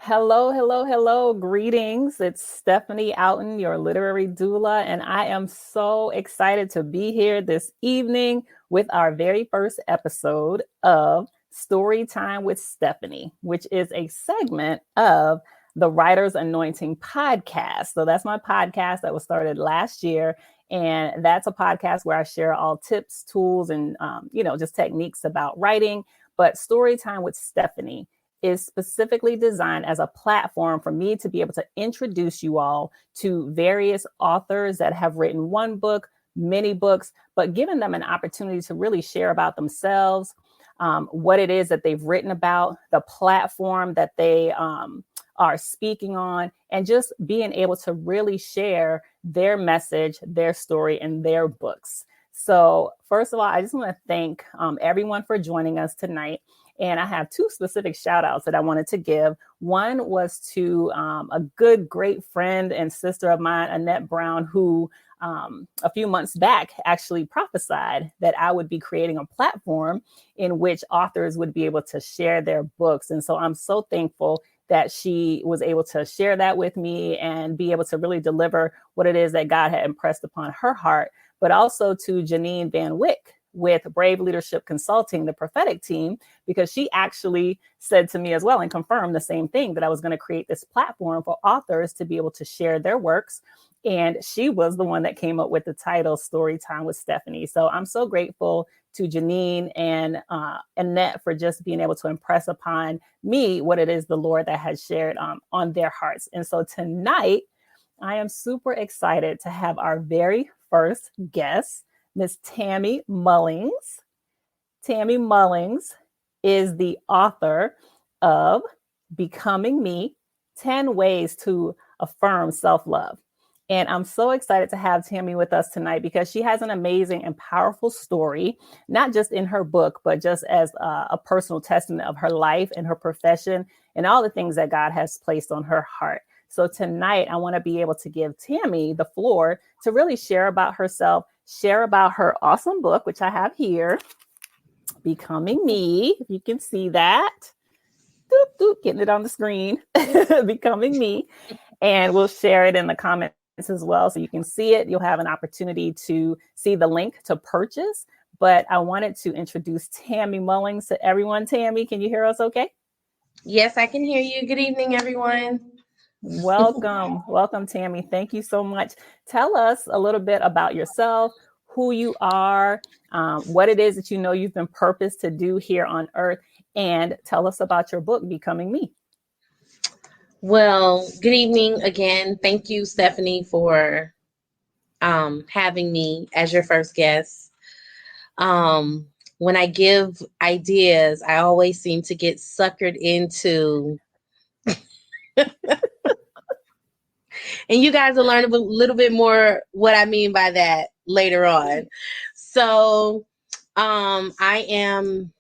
Hello, hello, hello. Greetings. It's Stephanie Outen, your literary doula, and I am so excited to be here this evening with our very first episode of Storytime with Stephanie, which is a segment of the Writer's Anointing podcast. So that's my podcast that was started last year. And that's a podcast where I share all tips, tools, and just techniques about writing. But Storytime with Stephanie is specifically designed as a platform for me to be able to introduce you all to various authors that have written one book, many books, but giving them an opportunity to really share about themselves, what it is that they've written about, the platform that they are speaking on, and just being able to really share their message, their story, and their books. So, first of all, I just want to thank everyone for joining us tonight. And I have two specific shout outs that I wanted to give. One was to a good, great friend and sister of mine, Annette Brown, who a few months back actually prophesied that I would be creating a platform in which authors would be able to share their books. And so I'm so thankful that she was able to share that with me and be able to really deliver what it is that God had impressed upon her heart, but also to Janine Van Wyck with Brave Leadership Consulting, the prophetic team, because she actually said to me as well and confirmed the same thing, that I was going to create this platform for authors to be able to share their works. And she was the one that came up with the title Storytime with Stephanie. So I'm so grateful to Janine and Annette for just being able to impress upon me what it is the Lord that has shared on their hearts. And so tonight, I am super excited to have our very first guest, Miss Tammy Mullings. Tammy Mullings is the author of Becoming Me, 10 Ways to Affirm Self-Love. And I'm so excited to have Tammy with us tonight because she has an amazing and powerful story, not just in her book, but just as a personal testament of her life and her profession and all the things that God has placed on her heart. So tonight, I want to be able to give Tammy the floor to really share about herself, share about her awesome book, which I have here, Becoming Me, if you can see that. Doop, doop, getting it on the screen, Becoming Me. And we'll share it in the comments as well. So you can see it. You'll have an opportunity to see the link to purchase. But I wanted to introduce Tammy Mullings to everyone. Tammy, can you hear us okay? Yes, I can hear you. Good evening, everyone. Welcome. Welcome, Tammy. Thank you so much. Tell us a little bit about yourself, who you are, what it is that you know you've been purposed to do here on earth, and tell us about your book, Becoming Me. Well, good evening again. Thank you, Stephanie, for having me as your first guest. When I give ideas, I always seem to get suckered into, and you guys will learn a little bit more what I mean by that later on. So, I am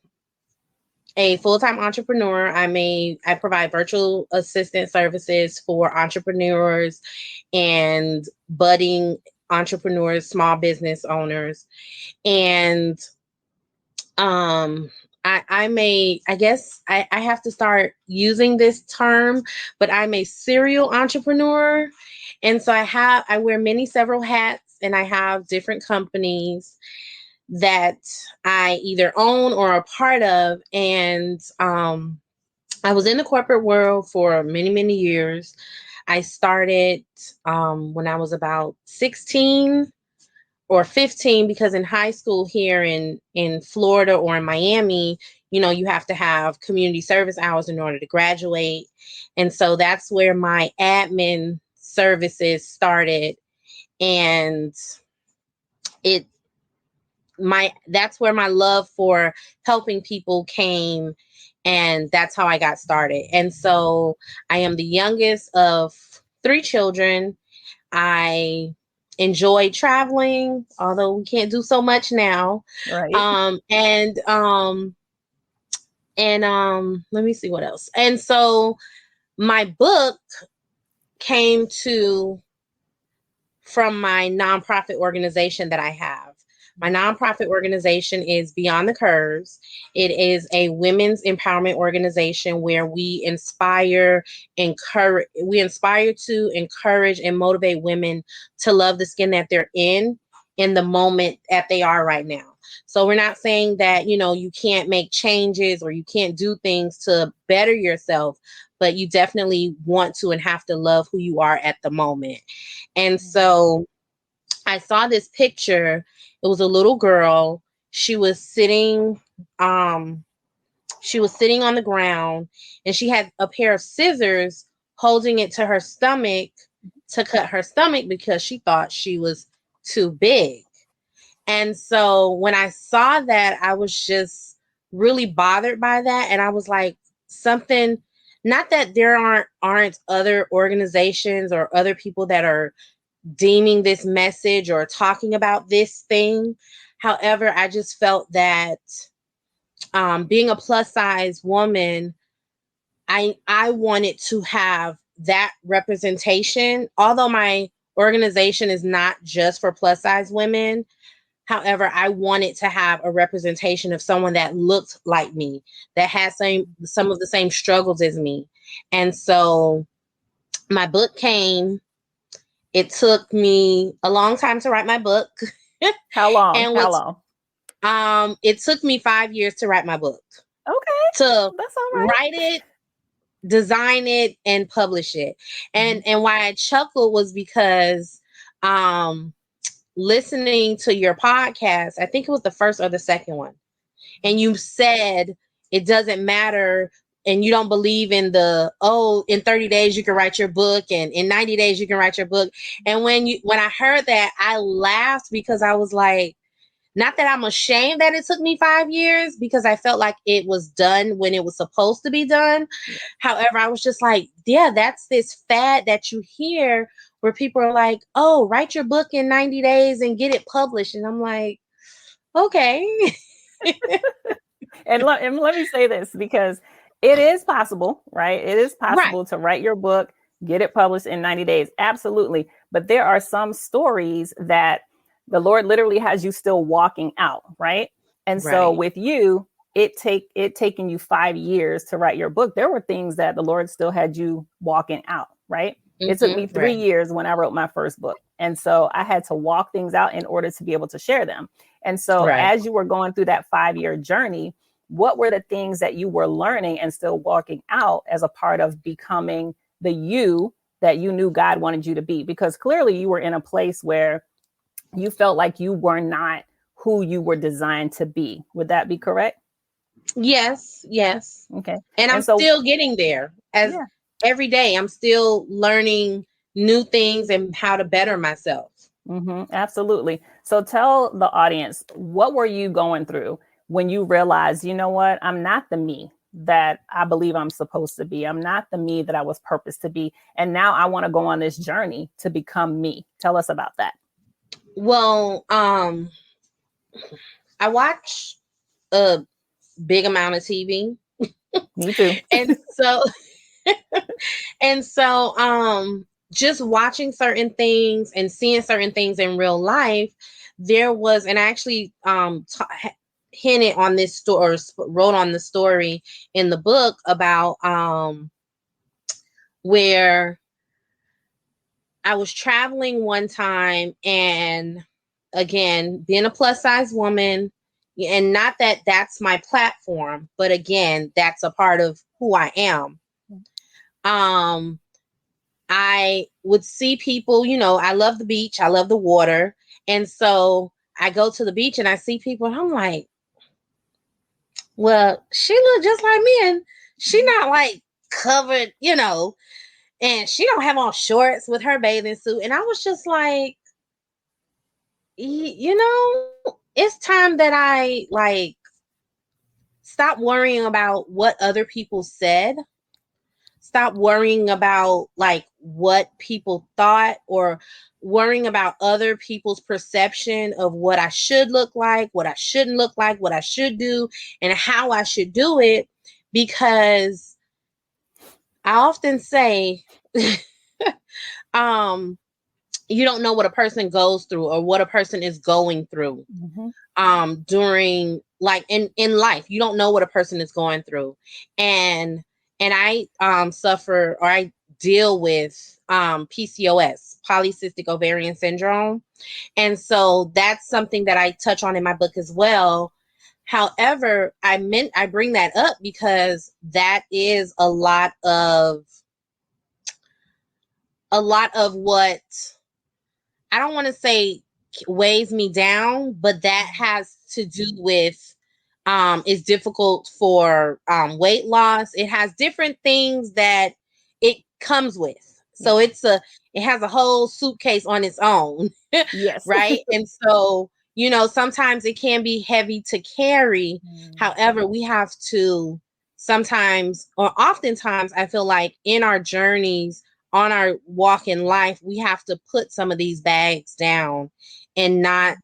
a full-time entrepreneur. I provide virtual assistant services for entrepreneurs and budding entrepreneurs, small business owners. And I have to start using this term, but I'm a serial entrepreneur. And so I wear several hats, and I have different companies that I either own or are part of. And I was in the corporate world for many, many years. I started when I was about 16 or 15, because in high school here in Florida or in Miami, you have to have community service hours in order to graduate. And so that's where my admin services started. And it that's where my love for helping people came, and that's how I got started. And so I am the youngest of 3 children. I enjoy traveling, although we can't do so much now. Right. Let me see what else. And so my book came from my nonprofit organization that I have, My nonprofit organization is Beyond the Curves. It is a women's empowerment organization where we inspire to encourage and motivate women to love the skin that they're in the moment that they are right now. So we're not saying that, you can't make changes or you can't do things to better yourself, but you definitely want to and have to love who you are at the moment. And so I saw this picture. It was a little girl. She was sitting um she was sitting on the ground, and she had a pair of scissors holding it to her stomach to cut her stomach because she thought she was too big. And so when I saw that, I was just really bothered by that, and I was like, something, not that there aren't other organizations or other people that are deeming this message or talking about this thing. However, I just felt that being a plus size woman, I wanted to have that representation. Although my organization is not just for plus size women, however, I wanted to have a representation of someone that looked like me, that had some of the same struggles as me. And so my book came. It took me a long time to write my book. How long? And How long? it took me 5 years to write my book, Okay, to that's all right. write it, design it, and publish it. And why I chuckled was because listening to your podcast, I think it was the first or the second one, and you said it doesn't matter, and you don't believe in in 30 days you can write your book, and in 90 days you can write your book. And when I heard that, I laughed because I was like, not that I'm ashamed that it took me 5 years, because I felt like it was done when it was supposed to be done. However, I was just like, yeah, that's this fad that you hear where people are like, oh, write your book in 90 days and get it published. And I'm like, okay. And let me say this, because it is possible, right? It is Right. possible to write your book, get it published in 90 days. Absolutely. But there are some stories that the Lord literally has you still walking out, right? And so Right. with you, it taking you 5 years to write your book. There were things that the Lord still had you walking out, right? It took me three Right. years when I wrote my first book. And so I had to walk things out in order to be able to share them. And so Right. as you were going through that 5 year journey, what were the things that you were learning and still walking out as a part of becoming the you that you knew God wanted you to be? Because clearly you were in a place where you felt like you were not who you were designed to be. Would that be correct? Yes. Yes. Okay. And I'm And so, still getting there. As yeah. every day, I'm still learning new things and how to better myself. Absolutely. So tell the audience, what were you going through when you realized, you know what, I'm not the me that I believe I'm supposed to be. I'm not the me that I was purposed to be. And now I want to go on this journey to become me. Tell us about that. Well, I watch a big amount of TV. Me too. And so and so just watching certain things and seeing certain things in real life, there was, and I actually hinted on this story, or wrote on the story in the book about where I was traveling one time, and again, being a plus size woman, and not that that's my platform, but again, that's a part of who I am. Um, I would see people, I love the beach, I love the water. And so I go to the beach and I see people, and I'm like, well, she look just like me, and she not like covered, and she don't have on shorts with her bathing suit. And I was just like, it's time that I like stop worrying about what other people said. Stop worrying about like what people thought, or worrying about other people's perception of what I should look like, what I shouldn't look like, what I should do, and how I should do it. Because I often say, um, you don't know what a person goes through or what a person is going through Mm-hmm. during, like, in life. You don't know what a person is going through. And I suffer, or I deal with PCOS, polycystic ovarian syndrome. And so that's something that I touch on in my book as well. However, I bring that up because that is a lot of what, I don't want to say weighs me down, but that has to do with is difficult for weight loss. It has different things that it comes with. So Yeah. it has a whole suitcase on its own, Yes. right? And so, sometimes it can be heavy to carry. Mm. However, we have to sometimes, or oftentimes, I feel like in our journeys, on our walk in life, we have to put some of these bags down and not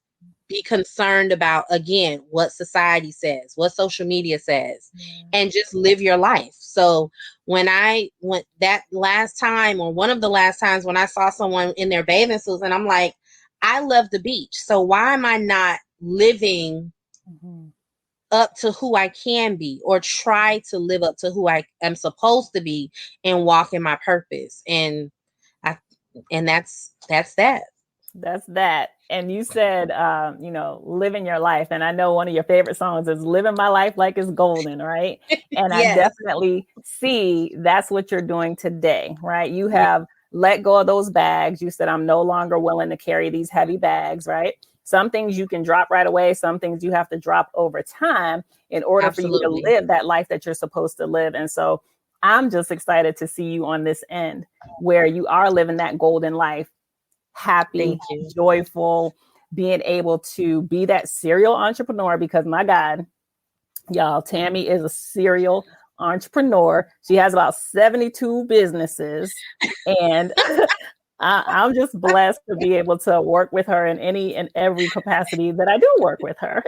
be concerned about, again, what society says, what social media says, Yeah. and just live your life. So when I went that last time, or one of the last times, when I saw someone in their bathing suits, and I'm like, I love the beach. So why am I not living Mhm. up to who I can be, or try to live up to who I am supposed to be, and walk in my purpose? And I, and that's that. That's that. And you said, living your life. And I know one of your favorite songs is Living My Life Like It's Golden, right? And I Yes. definitely see that's what you're doing today, right? You Yeah, have let go of those bags. You said, I'm no longer willing to carry these heavy bags, right? Some things you can drop right away, some things you have to drop over time in order for you to absolutely. live that life that you're supposed to live. And so I'm just excited to see you on this end where you are living that golden life, Thank happy, you. joyful, being able to be that serial entrepreneur. Because my God, y'all, Tammy is a serial entrepreneur. She has about 72 businesses. And I'm just blessed to be able to work with her in any and every capacity that I do work with her.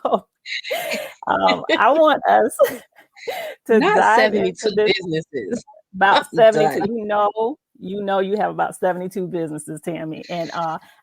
So I want us to Not dive into 72 this. businesses. About I'm 72. done. You have about 72 businesses, Tammy. And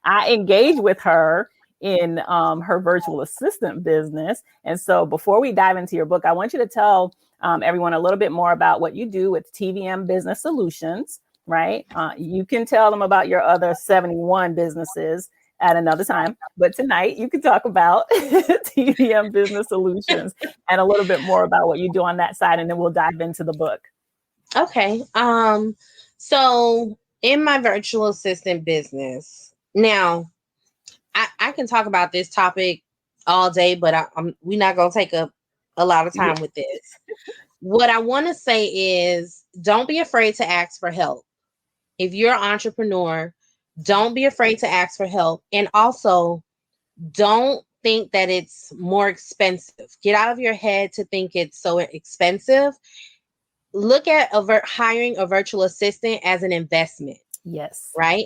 I engage with her in her virtual assistant business. And so before we dive into your book, I want you to tell everyone a little bit more about what you do with TVM Business Solutions, right? You can tell them about your other 71 businesses at another time. But tonight you can talk about TVM Business Solutions and a little bit more about what you do on that side. And then we'll dive into the book. Okay. So in my virtual assistant business, now I can talk about this topic all day, but we're not gonna take up a lot of Yeah. time with this. What I want to say is, don't be afraid to ask for help. If you're an entrepreneur, don't be afraid to ask for help. And also, don't think that it's more expensive. Get out of your head to think it's so expensive. Look at hiring a virtual assistant as an investment, Yes. right?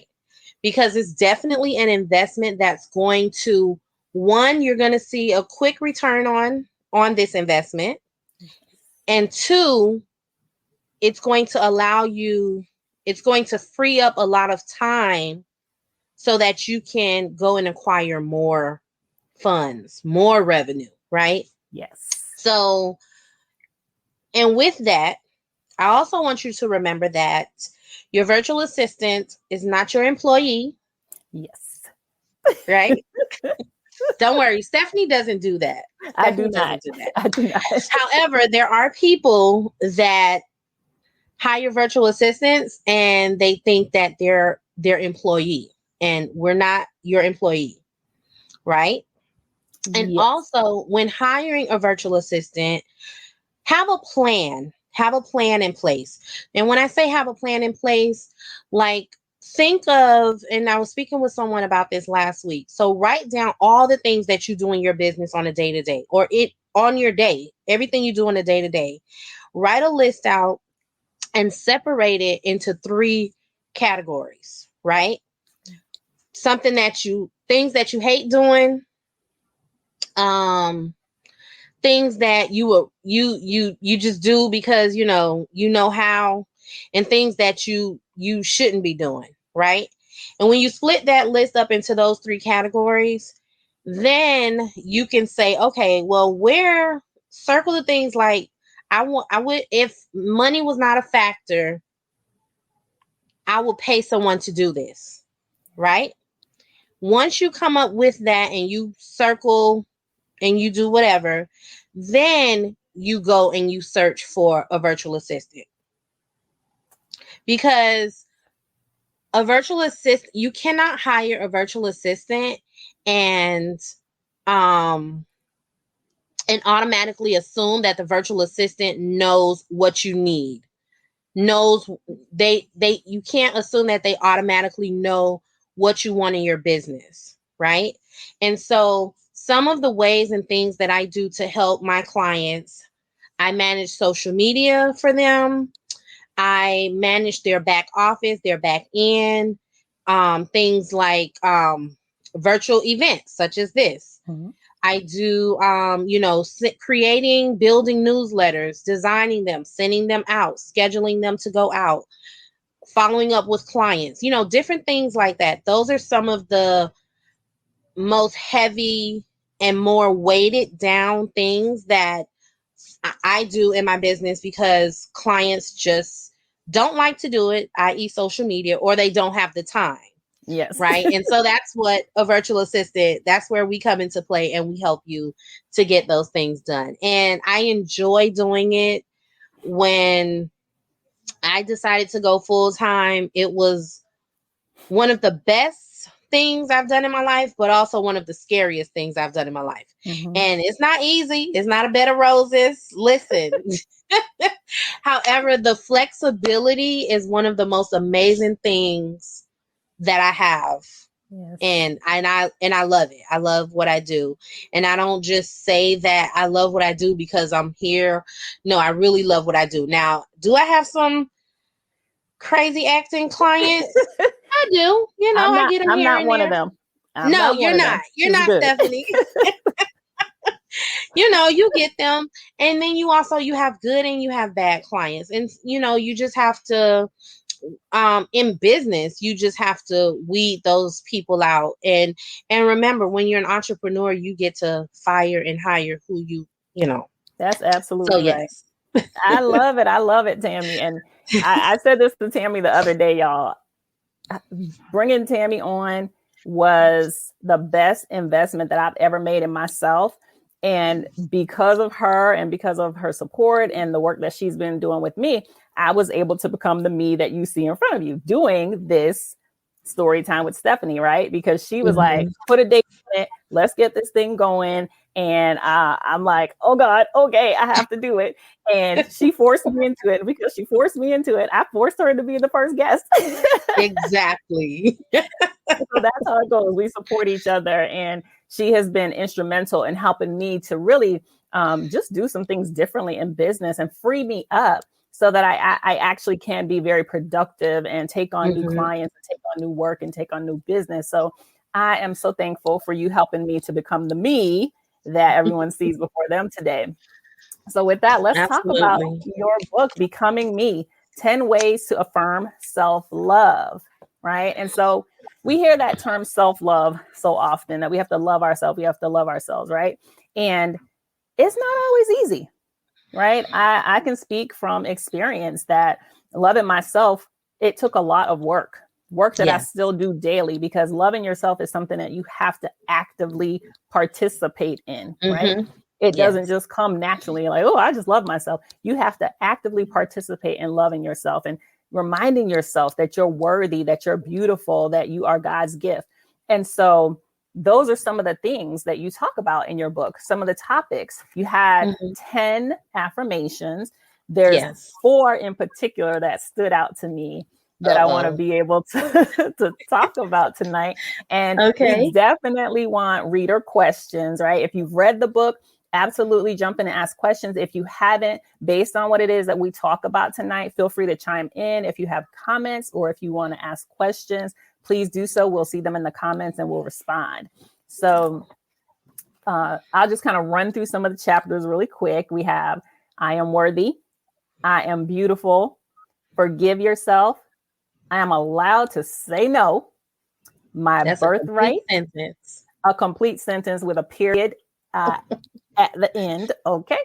Because it's definitely an investment that's going to, one, you're going to see a quick return on this investment, and two, it's going to it's going to free up a lot of time so that you can go and acquire more funds, more revenue, right? Yes. So, and with that, I also want you to remember that your virtual assistant is not your employee, Yes. right? Don't worry, Stephanie doesn't do that. I do Stephanie not. doesn't do that. I do not. However, there are people that hire virtual assistants and they think that they're their employee, and we're not your employee, right? And Yes. also, when hiring a virtual assistant, have a plan. Have a plan in place. And when I say have a plan in place, like, think of, and I was speaking with someone about this last week. So write down all the things that you do in your business on a day to day, or it on your day, everything you do on a day to day. Write a list out and separate it into three categories, right? Things that you hate doing, um, things that you just do because you know how, and things that you shouldn't be doing, right? And when you split that list up into those three categories, then you can say, okay, well, where circle the things like I would, if money was not a factor, I will pay someone to do this, right? Once you come up with that and you circle and you do whatever, then you go and you search for a virtual assistant. Because a virtual assistant, you cannot hire a virtual assistant and um and automatically assume that the virtual assistant knows what you need. Knows they you can't assume that they automatically know what you want in your business, right? And so some of the ways and things that I do to help my clients, I manage social media for them. I manage their back office, their back end, things like virtual events such as this. Mm-hmm. I do, creating, building newsletters, designing them, sending them out, scheduling them to go out, following up with clients, different things like that. Those are some of the most heavy and more weighted down things that I do in my business because clients just don't like to do it, i.e., social media, or they don't have the time. Yes. Right. And so that's what a virtual assistant, that's where we come into play and we help you to get those things done. And I enjoy doing it. When I decided to go full time, it was one of the best things I've done in my life, but also one of the scariest things I've done in my life. Mm-hmm. And it's not easy. It's not a bed of roses. Listen. However, the flexibility is one of the most amazing things that I have. Yes. And I love it. I love what I do. And I don't just say that I love what I do because I'm here. No, I really love what I do. Now, do I have some crazy acting clients? I do. I get them I'm here not and one of there. them. I'm No, not you're one of not. them. You're It's not, good. Stephanie. You get them. And then you have good and you have bad clients. And you just have to in business, you just have to weed those people out. And remember, when you're an entrepreneur, you get to fire and hire who you know. That's So absolutely right. yes. I love it. I love it, Tammy. And I said this to Tammy the other day, y'all. Bringing Tammy on was the best investment that I've ever made in myself. And because of her and because of her support and the work that she's been doing with me, I was able to become the me that you see in front of you doing this story time with Stephanie, right? Because she was like, Mhm. put a date on it. Let's get this thing going. And I'm like, oh God, okay, I have to do it. And she forced me into it. Because she forced me into it, I forced her to be the first guest. Exactly. So that's how it goes. We support each other. And she has been instrumental in helping me to really just do some things differently in business and free me up so that I actually can be very productive and take on new Mhm. clients and take on new work and take on new business. So I am so thankful for you helping me to become the me that everyone sees before them today. So with that, let's talk about Absolutely. your book, Becoming Me, 10 Ways to Affirm Self-Love, right? And so we hear that term self-love so often that we have to love ourselves. We have to love ourselves, right? And it's not always easy, right? I can speak from experience that loving myself, it took a lot of work that I Yes. still do daily because loving yourself is something that you have to actively participate in, right? Mhm. It doesn't Yes. just come naturally like, oh, I just love myself. You have to actively participate in loving yourself and reminding yourself that you're worthy, that you're beautiful, that you are God's gift. And so those are some of the things that you talk about in your book, some of the topics. You had Mhm. 10 affirmations. There's Yes. 4 in particular that stood out to me that I want to Uh-oh. be able to, to talk about tonight. And we Okay. definitely want reader questions, right? If you've read the book, absolutely jump in and ask questions. If you haven't, based on what it is that we talk about tonight, feel free to chime in. If you have comments or if you want to ask questions, please do so. We'll see them in the comments and we'll respond. So I'll just kind of run through some of the chapters really quick. We have I am worthy, I am beautiful, forgive yourself, I am allowed to say no, My That's a complete birthright, sentence. a complete sentence with a period uh, at the end. Okay.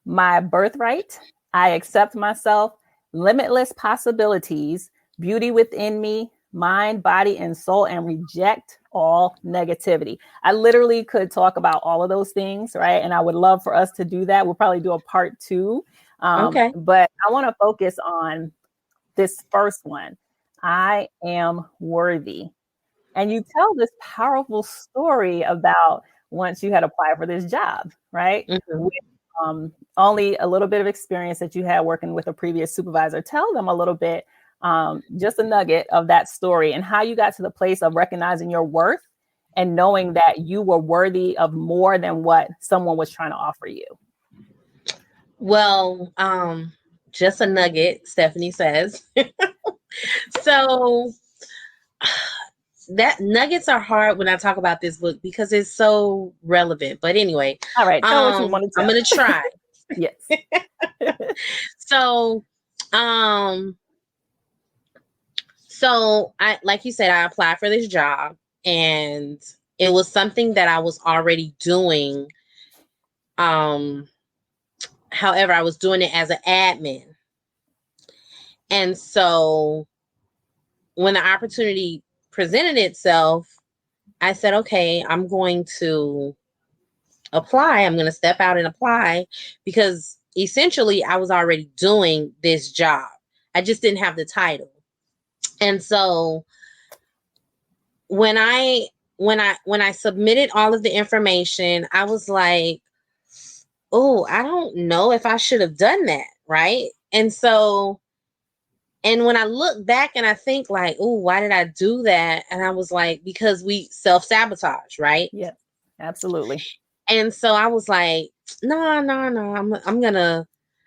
My birthright, I accept myself, limitless possibilities, beauty within me, mind, body, and soul, and reject all negativity. I literally could talk about all of those things, right? And I would love for us to do that. We'll probably do a part two. Okay. But I want to focus on this first one. I am worthy. And you tell this powerful story about once you had applied for this job, right? Mhm. With only a little bit of experience that you had working with a previous supervisor. Tell them a little bit, just a nugget of that story and how you got to the place of recognizing your worth and knowing that you were worthy of more than what someone was trying to offer you. Well, just a nugget, Stephanie says. So that nuggets are hard when I talk about this book because it's so relevant. But anyway, All right, tell what you want to I'm gonna tell. try. Yes. So, um, so I like you said, I applied for this job and it was something that I was already doing. Um, However, I was doing it as an admin. And so when the opportunity presented itself, I said, okay, I'm going to apply. I'm going to step out and apply because essentially I was already doing this job. I just didn't have the title. And so when I submitted all of the information, I was like, oh, I don't know if I should have done that, right? And when I look back and I think like, oh, why did I do that? And I was like, because we self-sabotage, right? Yes, absolutely. And so I was like, no, no, no,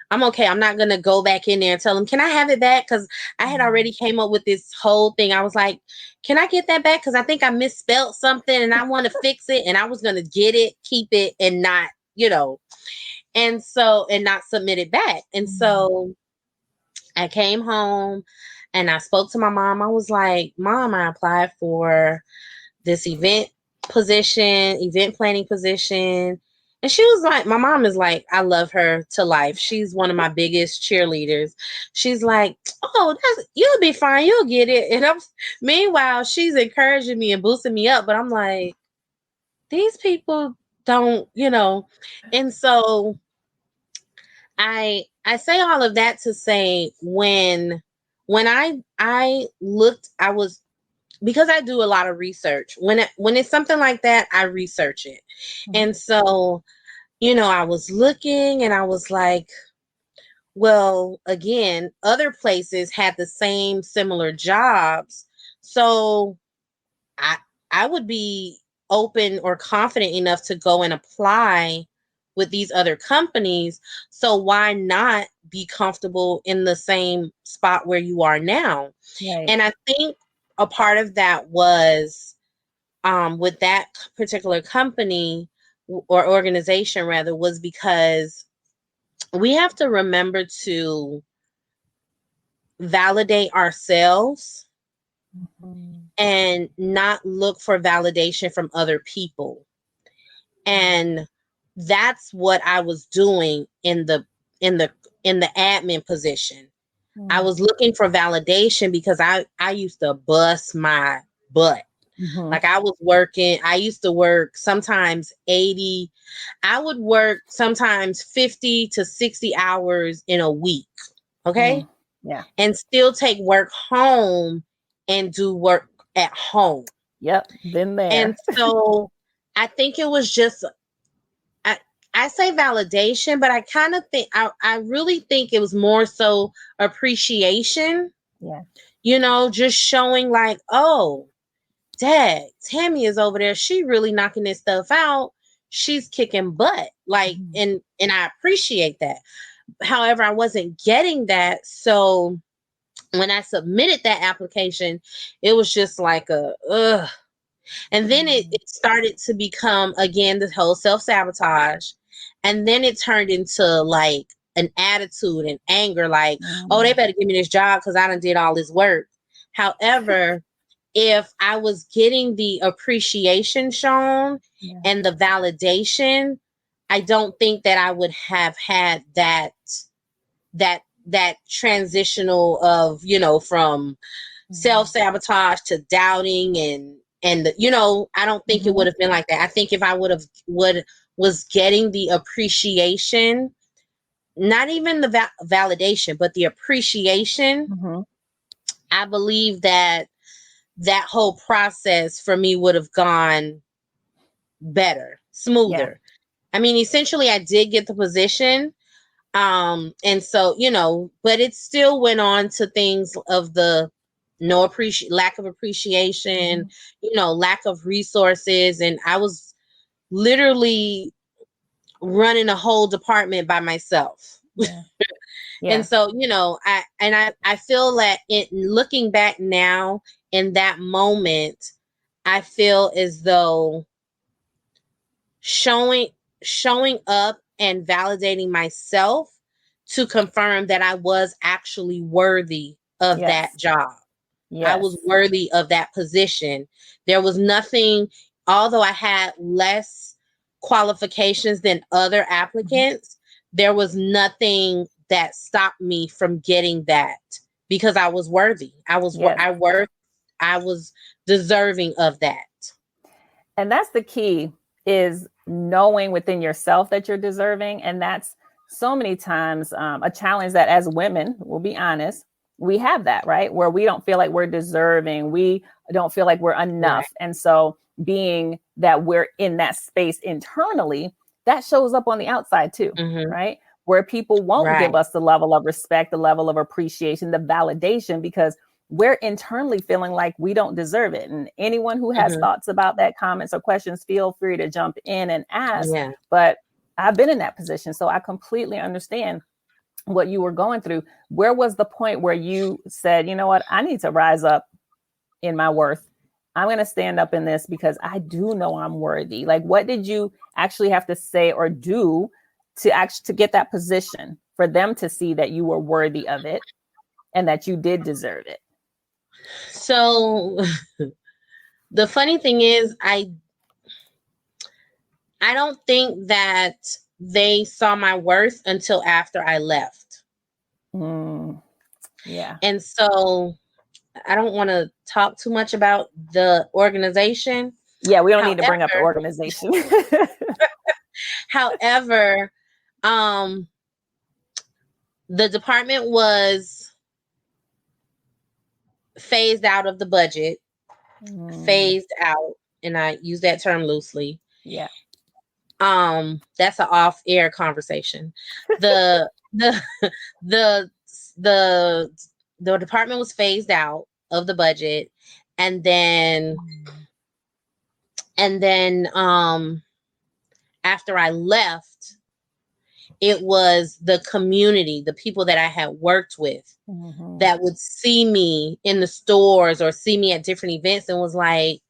I'm okay. I'm not gonna go back in there and tell them, can I have it back? Because I had already came up with this whole thing. I was like, can I get that back? Because I think I misspelled something and I want to fix it. And I was gonna get it, keep it, and not, and not submit it back. And so I came home and I spoke to my mom. I was like, Mom, I applied for this event planning position. And she was like, my mom is like, I love her to life. She's one of my biggest cheerleaders. She's like, oh, you'll be fine. You'll get it. And meanwhile, she's encouraging me and boosting me up. But I'm like, these people don't, And so I say all of that to say when I looked, I was, because I do a lot of research. When it's something like that, I research it. And so, I was looking and I was like, well, again, other places had the same similar jobs. So I I would be open or confident enough to go and apply with these other companies. So why not be comfortable in the same spot where you are now? Right. And I think a part of that was with that particular company or organization rather was because we have to remember to validate ourselves Mhm. and not look for validation from other people. And that's what I was doing in the in the admin position. I Mm. was looking for validation because I used to bust my butt. Mhm. Like I used to work sometimes 80, I would work sometimes 50 to 60 hours in a week. Okay. Mm. Yeah. And still take work home and do work at home. Yep. Been And there. so I think it was just, I, I say validation, but I kind of think, I really think it was more so appreciation, Yeah. just showing like, oh, dang, Tammy is over there. She really knocking this stuff out. She's kicking butt. Like, Mhm. and I appreciate that. However, I wasn't getting that. So when I submitted that application, it was just like ugh. And then Mhm. it started to become again the whole self-sabotage. And then it turned into like an attitude and anger, like, oh, they Mhm. better give me this job because I done did all this work. However, if I was getting the appreciation shown Yeah. and the validation, I don't think that I would have had that transitional of, from self-sabotage to doubting and I don't think it would have been like that. I think if I was getting the appreciation, not even the validation, but the appreciation, Mm-hmm. I believe that whole process for me would have gone better, Yeah. smoother. I mean, essentially I did get the position. And so, but it still went on to things of the lack of appreciation, Mm-hmm. lack of resources. And I was literally running a whole department by myself. Yeah. And Yeah. so, I feel that looking back now in that moment, I feel as though showing showing up and validating myself to confirm that I was actually worthy of that Yes. job. I was Yes. worthy of that position. There was nothing, although I had less qualifications than other Mm-hmm. applicants, there was nothing that stopped me from getting that because I was worthy. Yeah. I was deserving of that. And that's the key, is knowing within yourself that you're deserving. And that's so many times a challenge that as women, we'll be honest, we have that, right? Where we don't feel like we're deserving. We don't feel like we're Right. enough. And so being that we're in that space internally, that shows up on the outside too, Mm-hmm. right? Where people won't give Right. us the level of respect, the level of appreciation, the validation, because we're internally feeling like we don't deserve it. And anyone who has Mm-hmm. thoughts about that, comments or questions, feel free to jump in and ask. Yeah. But I've been in that position, so I completely understand what you were going through. Where was the point where you said, you know what, I need to rise up in my worth? I'm going to stand up in this because I do know I'm worthy. Like, what did you actually have to say or do to get that position for them to see that you were worthy of it and that you did deserve it? So the funny thing is, I don't think that they saw my worth until after I left. Mm, yeah. And so I don't want to talk too much about the organization. Yeah, we don't need to bring up the However, organization. however, um, the department was phased out of the budget, Mm, phased out, and I use that term loosely. yeah. That's an off-air conversation. The the the the the department was phased out of the budget, and then Mm, after I left, it was the community, the people that I had worked with, mhm. that would see me in the stores or see me at different events and was like,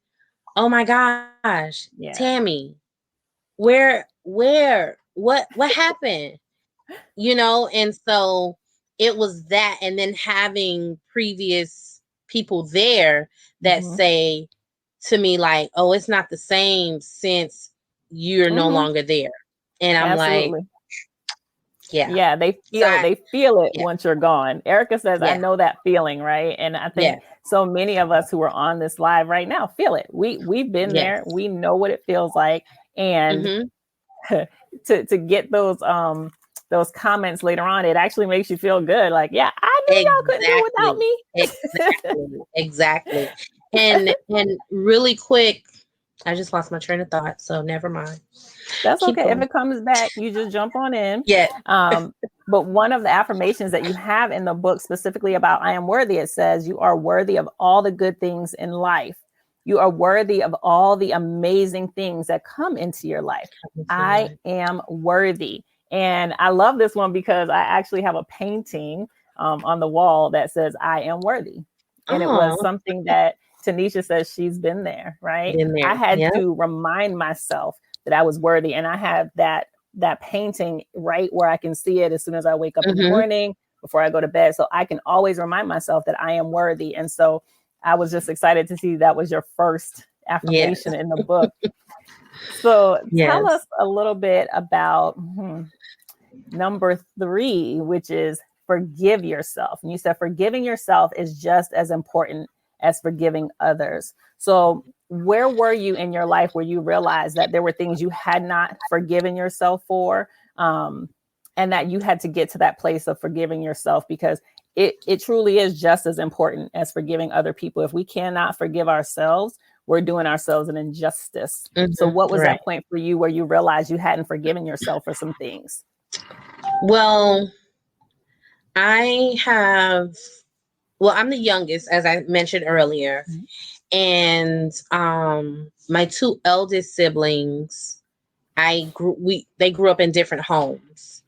"Oh my gosh, Yeah. Tammy, what happened?" And so it was that. And then having previous people there that Mhm. say to me, like, "Oh, it's not the same since you're no Mhm. longer there." And I'm like, Absolutely. yeah. Yeah, So they feel it yeah, once you're gone. Erica says, I yeah, know that feeling, right? And I yeah, think so many of us who are on this live right now feel it. We've been there. yes. We know what it feels like. And Mm-hmm. to get those comments later on, it actually makes you feel good. Like, yeah, I knew y'all couldn't do without Exactly. me. Exactly. Exactly. And really quick, I just lost my train of thought, so never mind. That's Keep okay. If going. it comes back, you just jump on in. Yeah. Um, but one of the affirmations that you have in the book, specifically about I am worthy, it says, you are worthy of all the good things in life. You are worthy of all the amazing things that come into your life. I am worthy. And I love this one because I actually have a painting on the wall that says, I am worthy. And it was Oh, something that Tanisha says she's been there, right? been I there. had Yeah. to remind myself that I was worthy. And I have that painting right where I can see it as soon as I wake up in the Mm-hmm. morning, before I go to bed. So I can always remind myself that I am worthy. And so I was just excited to see that was your first Yes. affirmation in the book. So tell Yes. us a little bit about number 3, which is forgive yourself. And you said forgiving yourself is just as important as forgiving others. So where were you in your life where you realized that there were things you had not forgiven yourself for, and that you had to get to that place of forgiving yourself? Because it truly is just as important as forgiving other people. If we cannot forgive ourselves, we're doing ourselves an injustice. So what was Right. that point for you where you realized you hadn't forgiven yourself for some things? Well, I have, I'm the youngest, as I mentioned earlier. Mhm. And my 2 eldest siblings, they grew up in different homes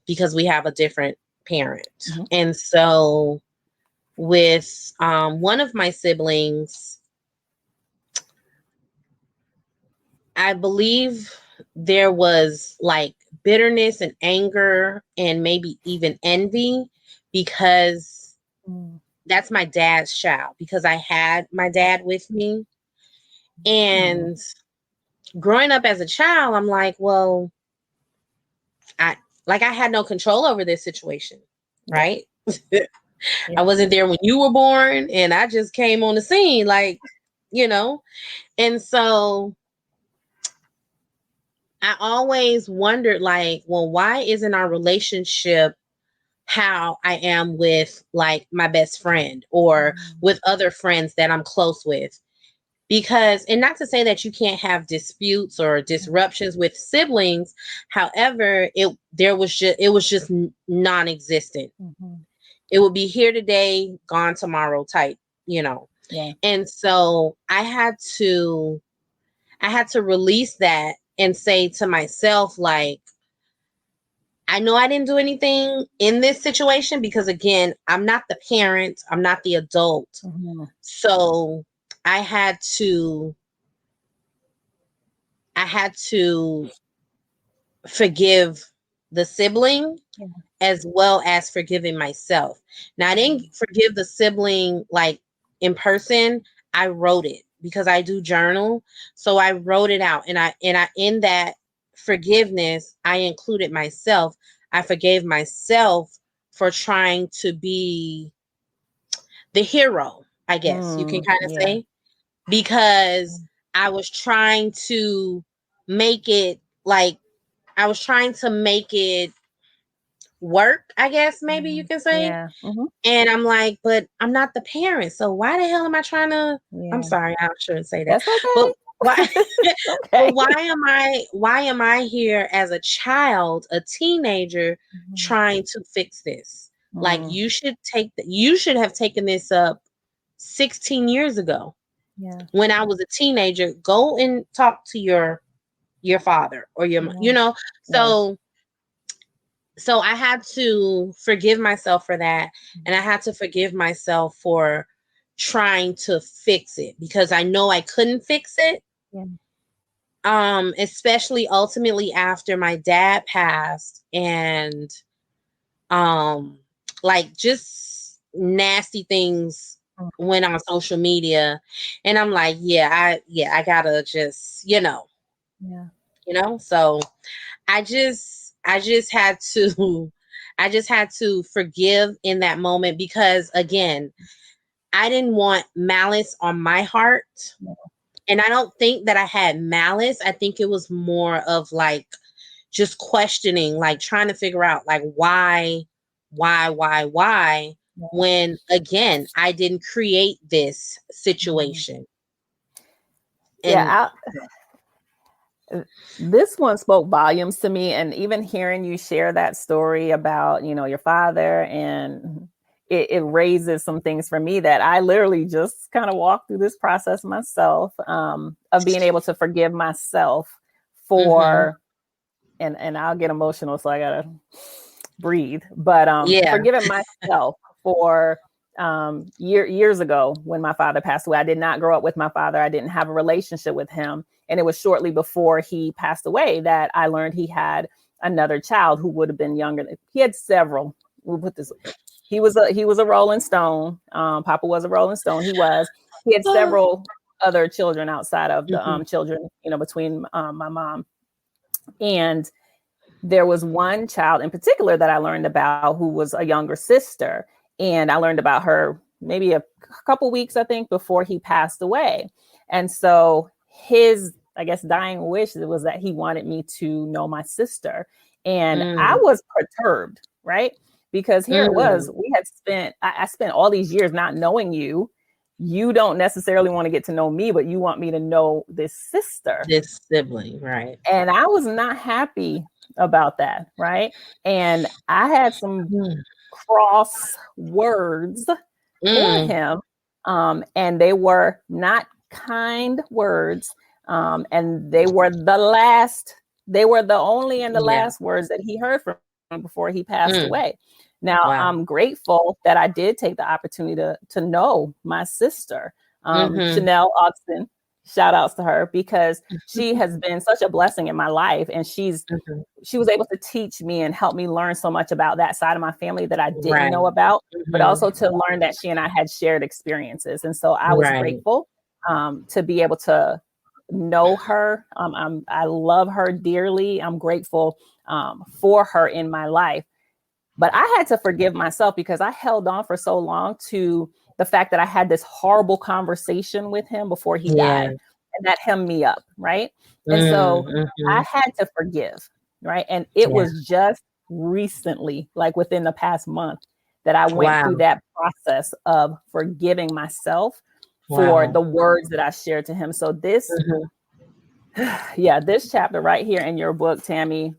because we have a different parent. Mhm. And so with one of my siblings, I believe there was like bitterness and anger and maybe even envy, because Mm. that's my dad's child, because I had my dad with me. Mm. And growing up as a child, I'm like, well, I had no control over this situation, Yeah. right? I Yeah. wasn't there when you were born, and I just came on the scene, like, you know. And so I always wondered, like, well, why isn't our relationship how I am with like my best friend or Mm. with other friends that I'm close with? Because, and not to say that you can't have disputes or disruptions with siblings, however, it was just non-existent. Mhm. It would be here today, gone tomorrow type, you know. Yeah. And so I had to release that and say to myself, like, I know I didn't do anything in this situation, because again, I'm not the parent, I'm not the adult. Mhm. So I had to I had to forgive the sibling Yeah. as well as forgiving myself. Now, I didn't Mhm. forgive the sibling like in person. I wrote it because I do journal. So I wrote it out, and I in that forgiveness, I included myself. I forgave myself for trying to be the hero, I guess you can Mm. kind of Yeah. say, because I was trying to make it like I was trying to make it work, I guess maybe you Mm. can say. Yeah. Mhm. And I'm like, but I'm not the parent. So why the hell am I trying to I'm Yeah. sorry, I shouldn't say that. That's But why okay. but Okay. why am I here as a child, a teenager, Mhm. trying to fix this? Like, Mm. you should have taken this up 16 years ago Yeah. when I was a teenager. Go and talk to your father or Yeah. Right. So I had to forgive myself for that, and I had to forgive myself for trying to fix it, because I know I couldn't fix it. Yeah. Especially ultimately after my dad passed, and um like just nasty things Mm. went on social media, and I'm like, I gotta just, Yeah. so I just had to I just had to forgive in that moment, because again, I didn't want malice on my heart. Yeah. And I don't think that I had malice. I think it was more of like just questioning, like trying to figure out like why, Yeah. when again, I didn't create this Mhm. situation. And Yeah. This one spoke volumes to me, and even hearing you share that story about, your father, and it raises some things for me that I literally just kind of walked through this process myself, of being able to forgive myself mhm, for, and I'll get emotional, so I gotta breathe. But yeah. forgiving myself for years ago when my father passed away. I did not grow up with my father. I didn't have a relationship with him, and it was shortly before he passed away that I learned he had another child who would have been younger. He had several. We'll put this. he was a Rolling Stone. Papa was a Rolling Stone. He had several other children outside of the Mhm. children, between my mom. And there was one child in particular that I learned about who was a younger sister. And I learned about her maybe a couple weeks, I think, before he passed away. And so his, I guess, dying wish was that he wanted me to know my sister. And I Mm. was perturbed, right? Because here it Mm. was, I spent all these years not knowing you. You don't necessarily want to get to know me, but you want me to know this sister. This sibling, right? And I was not happy about that, right? And I had some Mm. cross words for Mm. him, and they were not kind words, and they were the only and the Yeah. last words that he heard from me before he passed Mm. away. Now, Wow. I'm grateful that I did take the opportunity to know my sister, Mhm. Chanel Austin. Shout outs to her because she has been such a blessing in my life, and Mhm. she was able to teach me and help me learn so much about that side of my family that I didn't Right. know about, but Mhm. also to learn that she and I had shared experiences. And so I was Right. grateful to be able to know her. I love her dearly. I'm grateful for her in my life. But I had to forgive myself because I held on for so long to the fact that I had this horrible conversation with him before he Yeah. died. And that hemmed me up, right? And Mm. so I Mhm. had to forgive, right? And it Yeah. was just recently, like within the past month, that I went through Wow. that process of forgiving myself for Wow. the words that I shared to him. So Mhm. yeah, this chapter right here in your book, Tammy,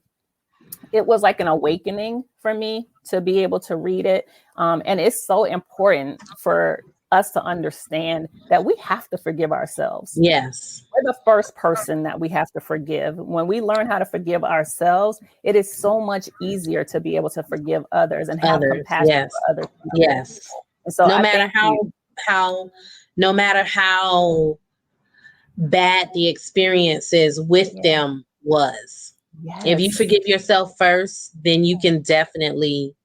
it was like an awakening for me to be able to read it. And it's so important for us to understand that we have to forgive ourselves. Yes. We're the first person that we have to forgive. When we learn how to forgive ourselves, it is so much easier to be able to forgive others and have Others. compassion Yes. for other people. Yes. And so No I matter thank you. how no matter how bad the experiences with Yeah. them was. If you Yes. forgive yourself first, then you can definitely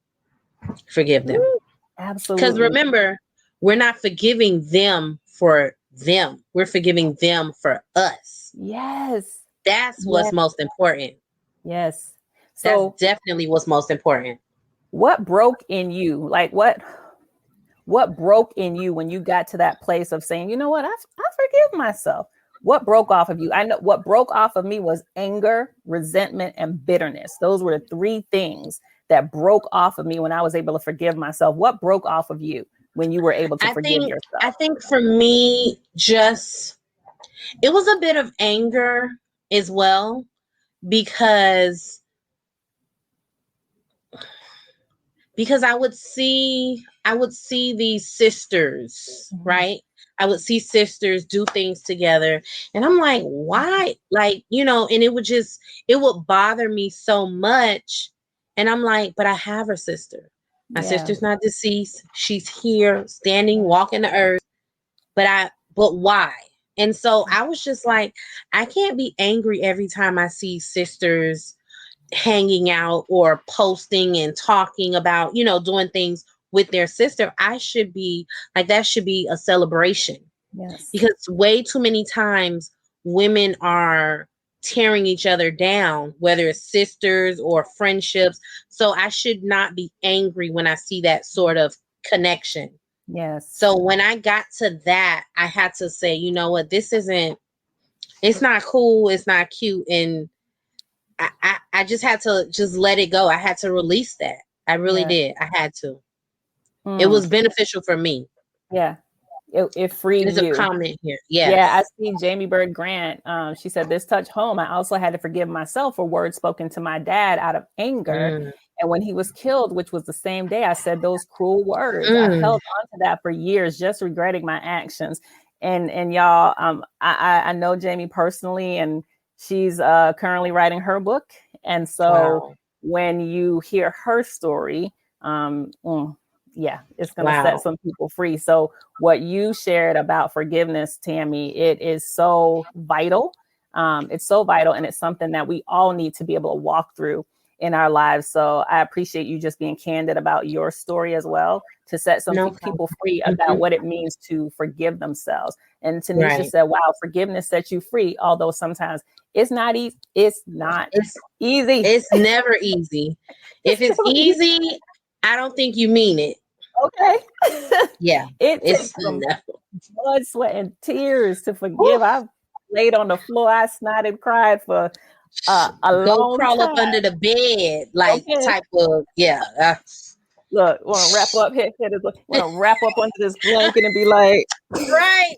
forgive them. Woo. Because Absolutely. remember, we're not forgiving them for them. We're forgiving them for us. Yes. That's what's Yes. most important. Yes. That's So definitely what's most important. what broke in you? Like what broke in you when you got to that place of saying, you know what, I forgive myself? What broke off of you? I know what broke off of me was anger, resentment, and bitterness. Those were the three things that broke off of me when I was able to forgive myself. What broke off of you when you were able to I forgive think I yourself? think for me, just it was a bit of anger as well because I would see these sisters, Mhm. right? I would see sisters do things together and I'm like, why? Like, and it would bother me so much. And I'm like, but I have her sister. My Yeah. sister's not deceased. She's here, standing, Yeah. walking the earth. But why? And so I was just like, I can't be angry every time I see sisters hanging out or posting and talking about, doing things with their sister. I should be like, that should be a celebration Yes. because way too many times women are tearing each other down, whether it's sisters or friendships. So I should not be angry when I see that sort of connection. Yes. So when I got to that, I had to say, you know what, it's not cool, it's not cute. And I just had to just let it go. I had to release that. I really Yeah. did. I had to. It Mm. was beneficial for me. Yeah. It freed There's a you. comment here. Yeah, I Yes. see Jamie Bird Grant. She said, this touch home. I also had to forgive myself for words spoken to my dad out of anger. Mm, And when he was killed, which was the same day, I said those cruel words. I mm, held on to that for years, just regretting my actions. And y'all, I know Jamie personally, and she's currently writing her book. And so wow. when you hear her story, yeah, it's going to set Wow. some people free. So what you shared about forgiveness, Tammy, it is so vital. It's so vital, and it's something that we all need to be able to walk through. in our lives. So I appreciate you just being candid about your story as well, to set some No people problem. free about what it means to forgive themselves. And Tanisha Right. said, wow, forgiveness sets you free. Although sometimes it's not easy. It's not It's easy. it's never easy. If it's So easy. easy, I don't think you mean it. Okay. Yeah. It It's takes some blood, sweat, and tears to forgive. I've laid on the floor. I snotted, cried for a go long crawl up time. under the bed, like Okay. type of Look, want to wrap up here, want to wrap up under this blanket and be like, right.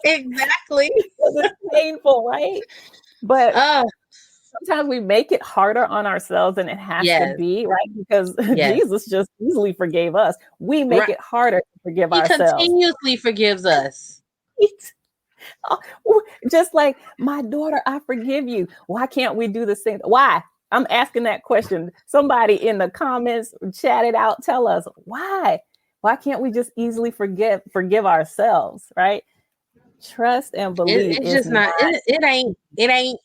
Exactly. it's painful, right? But Oh, sometimes we make it harder on ourselves than it has to yes, be, right? Because yes. Jesus just easily forgave us. We make Right. it harder to forgive He ourselves. continuously forgives us. Just like, my daughter, I forgive you. Why can't we do the same? Why? I'm asking that question. Somebody in the comments, chat it out. Tell us why. Why can't we just easily forgive ourselves, right? Trust and believe It's is just not, not. It ain't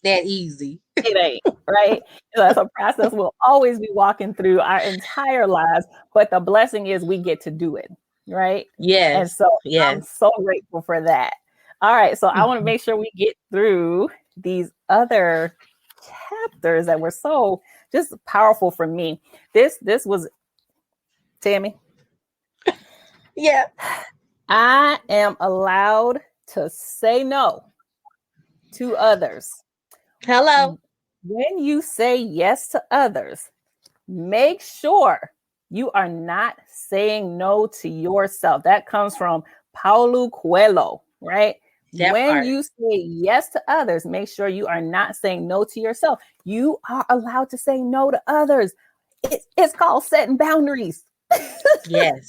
that easy. it ain't, right? That's a process we'll always be walking through our entire lives. But the blessing is we get to do it, right? And Yes, so I'm yes. so grateful for that. All right. So I want to make sure we get through these other chapters that were so just powerful for me. This was, Tammy, Yeah. I am allowed to say no to others. Hello. When you say yes to others, make sure you are not saying no to yourself. That comes from Paulo Coelho, right? That When part. you say yes to others, make sure you are not saying no to yourself. You are allowed to say no to others. It's called setting boundaries. Yes.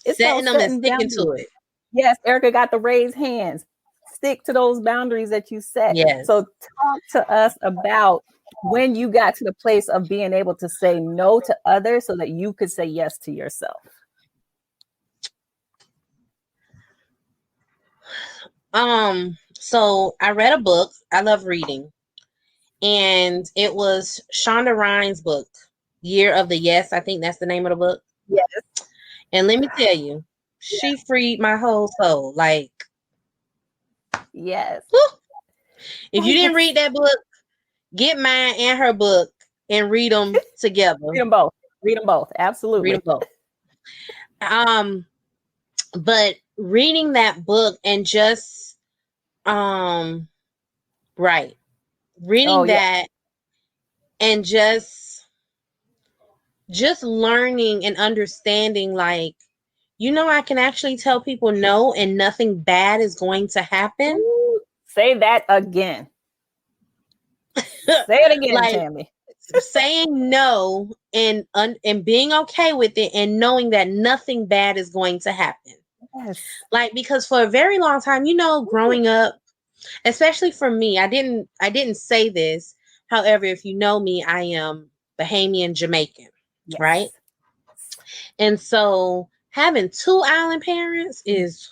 It's Setting called them and setting sticking boundaries. to it. Yes, Erica got the raised hands. Stick to those boundaries that you set. So Yes. talk to us about when you got to the place of being able to say no to others so that you could say yes to yourself. So I read a book. I love reading. And it was Shonda Rhimes' book, Year of the Yes. I think that's the name of the book. Yes. And let me tell you, she freed my whole soul. Like, Yes. whew. If you didn't Yes. read that book, get mine and her book and read them together. Read them both. Read them both. Absolutely. Read them both. But reading that book and just right. Reading Oh, yeah. that and just learning and understanding, like, I can actually tell people no and nothing bad is going to happen. Ooh, say that again. Say it again, Like, Tammy. saying no and being okay with it and knowing that nothing bad is going to happen. Yes. Like, because for a very long time, growing up, especially for me, I didn't say this. However, if you know me, I am Bahamian Jamaican, right? Yes. And so having two island parents is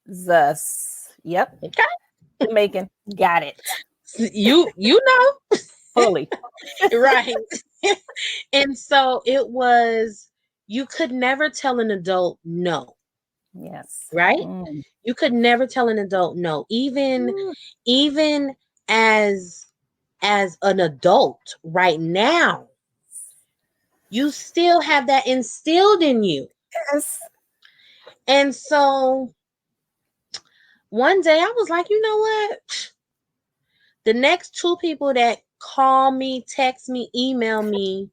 Jesus. Yep. okay. Jamaican. Got it. You know. Fully. Right. And so it was, you could never tell an adult no, Yes. right? Mm. You could never tell an adult no, even as an adult right now, you still have that instilled in you. Yes. And so one day I was like, you know what? The next two people that call me, text me, email me,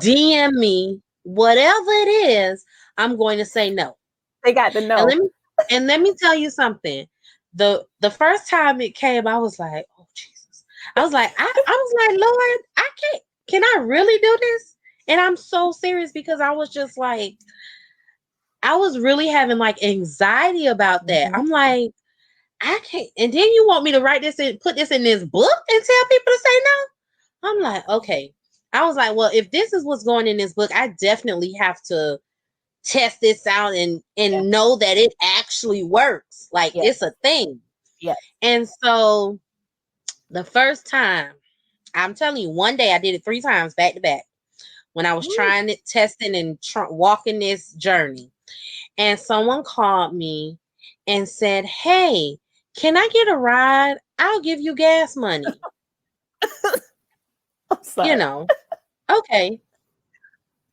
DM me, whatever it is, I'm going to say no. They got to know. And let me tell you something. The first time it came, I was like, oh Jesus. I was like, Lord, I can't. Can I really do this? And I'm so serious because I was just like, I was really having like anxiety about that. Mm-hmm. I'm like, I can't. And then you want me to write this and put this in this book and tell people to say no? I'm like, okay. I was like, well, if this is what's going in this book, I definitely have to test this out and know that it actually works. Like, Yes. it's a thing. Yes. And so the first time I'm telling you, one day I did it 3 times back to back when I was Woo. trying it, testing and walking this journey. And someone called me and said, "Hey, can I get a ride? I'll give you gas money." I'm You sorry. know, okay,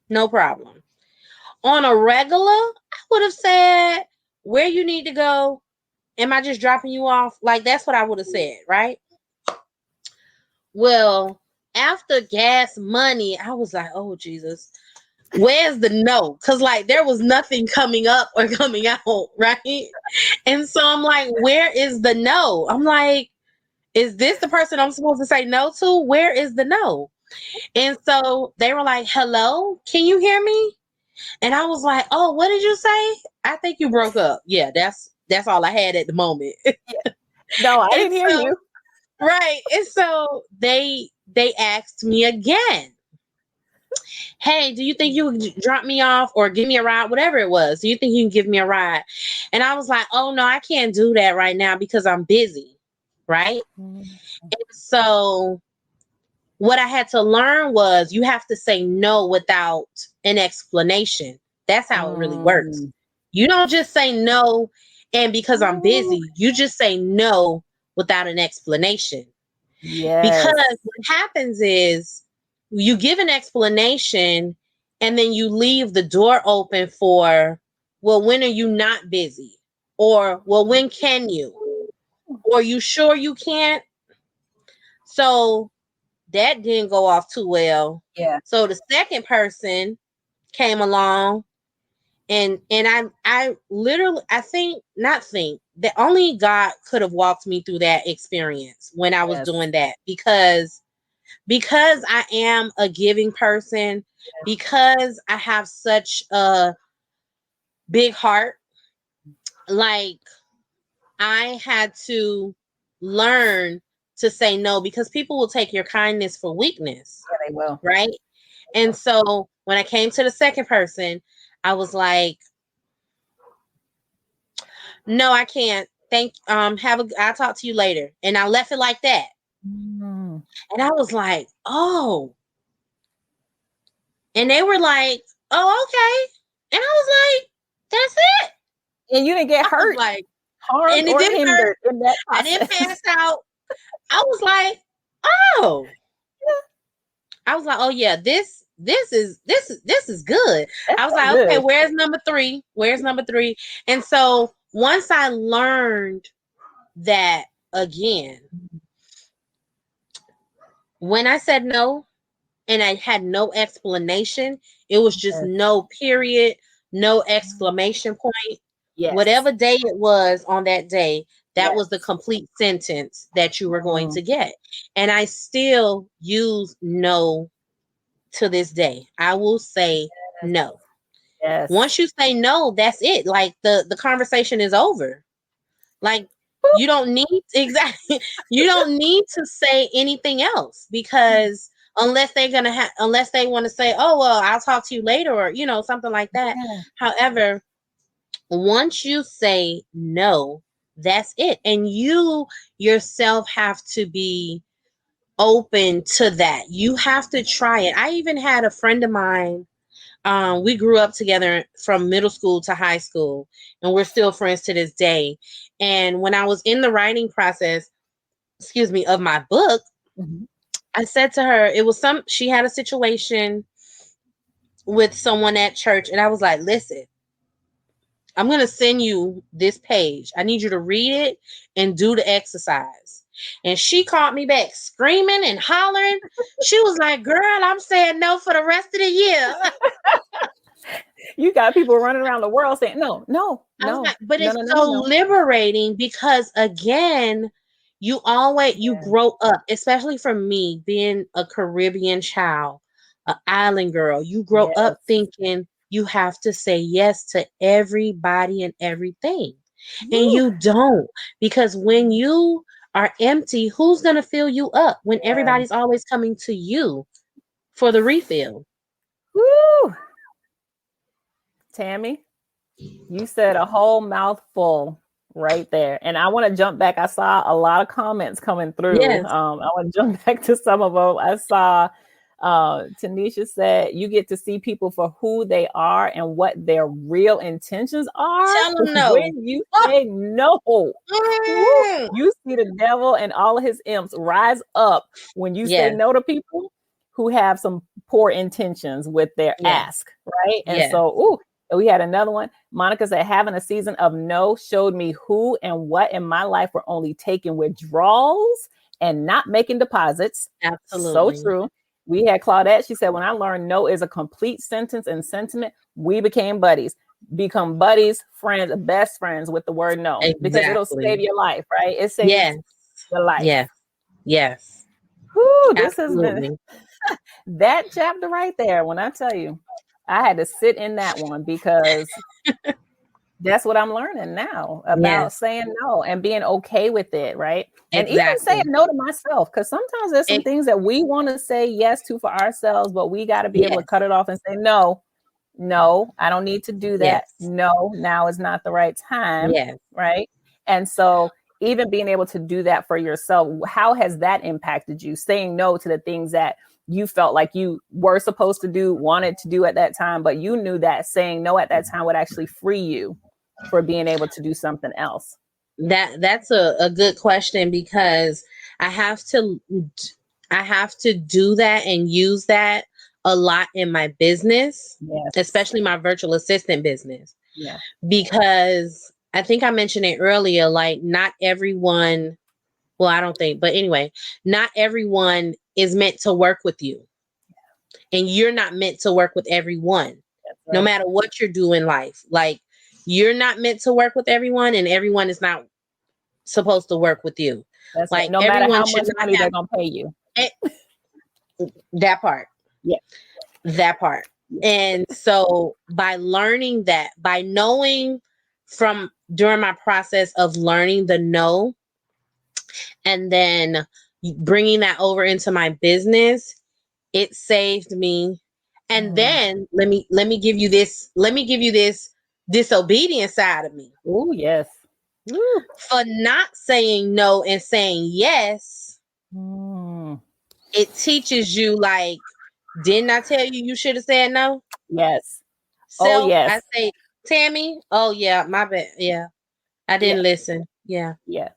no problem. On a regular, I would have said, "Where you need to go? Am I just dropping you off?" Like, that's what I would have said, right? Well, after gas money, I was like, "Oh, Jesus, where's the no?" Because, like, there was nothing coming up or coming out, right? And so I'm like, "Where is the no?" I'm like, "Is this the person I'm supposed to say no to? Where is the no?" And so they were like, "Hello, can you hear me?" And I was like, "Oh, what did you say? I think you broke up." Yeah, that's all I had at the moment. Yeah. No, I And didn't hear so, you. right. And so they asked me again, "Hey, do you think you would drop me off or give me a ride? Whatever it was. Do you think you can give me a ride?" And I was like, "Oh no, I can't do that right now because I'm busy." Right. Mm. And so what I had to learn was you have to say no without an explanation. That's how it really works. Mm. You don't just say no and because I'm Ooh. busy, you just say no without an explanation. Because Yes. what happens is you give an explanation and then you leave the door open for, well, when are you not busy? Or, well, when can you? Or, you sure you can't? So that didn't go off too well. Yeah. So the second person came along and I literally I think not think that only God could have walked me through that experience when I was Yes. doing that because I am a giving person, because I have such a big heart, like I had to learn to say no because people will take your kindness for weakness, Yeah, they will. right? And so when I came to the second person, I was like, "No, I can't. I'll talk to you later." And I left it like that. Mm. And I was like, "Oh." And they were like, "Oh, okay." And I was like, "That's it." And you didn't get I was hurt, like, harmed, and it or didn't hurt. hindered in that I didn't process. pass out. I was like, "Oh." I was like, "Oh yeah, this is good." That's I was so like, "Okay, good. where's number 3? Where's number 3?" And so once I learned that again, when I said no and I had no explanation, it was just Yes. no period, no exclamation point. Yes. Whatever day it was on that day, that Yes. was the complete sentence that you were going Mm. to get. And I still use no to this day. I will say Yes. no. Yes. Once you say no, that's it. Like the conversation is over. Like Boop. you don't need exactly you don't need to say anything else because unless they want to say, "Oh, well, I'll talk to you later," or something like that. Yeah. However, once you say no, that's it. And you yourself have to be open to that. You have to try it. I even had a friend of mine, we grew up together from middle school to high school, and we're still friends to this day. And when I was in the writing process, excuse me, of my book, Mhm. I said to her, she had a situation with someone at church, and I was like, "Listen, I'm going to send you this page. I need you to read it and do the exercise." And she called me back screaming and hollering. She was like, "Girl, I'm saying no for the rest of the year." You got people running around the world saying, no, no, I was no, like, but no, it's no, no, no, so no. liberating because again, you Yeah. grow up, especially for me being a Caribbean child, an island girl, you grow up Yes. thinking you have to say yes to everybody and everything. And Woo. you don't, because when you are empty, who's going to fill you up when Yeah. everybody's always coming to you for the refill? Woo. Tammy, you said a whole mouthful right there. And I want to jump back. I saw a lot of comments coming through. Yes, I want to jump back to some of them. I saw Tanisha said you get to see people for who they are and what their real intentions are tell them no. when you Oh, say no. Woo, mm. you see the devil and all of his imps rise up when you say Yes, no to people who have some poor intentions with their yes, ask, right? And yes, so, ooh, we had another one. Monica said, having a season of no showed me who and what in my life were only taking withdrawals and not making deposits. So absolutely. true. We had Claudette. She said, when I learned no is a complete sentence and sentiment, we became buddies. Become buddies, friends, best friends with the word no, because it'll save Exactly. your life, right? It saves Yes, your life. yes, yes, Whew, this has been absolutely. that chapter right there. When I tell you, I had to sit in that one because that's what I'm learning now about Yes, saying no and being okay with it, right? And even saying exactly. no to myself, because sometimes there's some It, things that we want to say yes to for ourselves, but we got to be able to yes, cut it off and say, no, no, I don't need to do that. yes, No, now is not the right time, yes. right? And so, even being able to do that for yourself, how has that impacted you? Saying no to the things that you felt like you were supposed to do, wanted to do at that time, but you knew that saying no at that time would actually free you for being able to do something else. That's a good question because I have to I have to do that and use that a lot in my business, Yes. especially my virtual assistant business. Yeah. Because I think I mentioned it earlier, like not everyone, well, I don't think, but anyway, not everyone is meant to work with you. And you're not meant to work with everyone, That's no right. matter what you're doing in life. Like, you're not meant to work with everyone, and everyone is not supposed to work with you. That's right. Like, No matter everyone how should much not money have they're gonna pay you. eh, that part, Yeah. that part. And so, by learning that, by knowing from during my process of learning the no, and then bringing that over into my business, it saved me. And Mm. then let me give you this disobedient side of me. Oh yes. Woo. For not saying no and saying yes, Mm. it teaches you, like, didn't I tell you should have said no? Yes. Oh Self, I yes. say, Tammy, oh yeah, my bad. Yeah. I Yeah. didn't listen. Yeah. Yeah.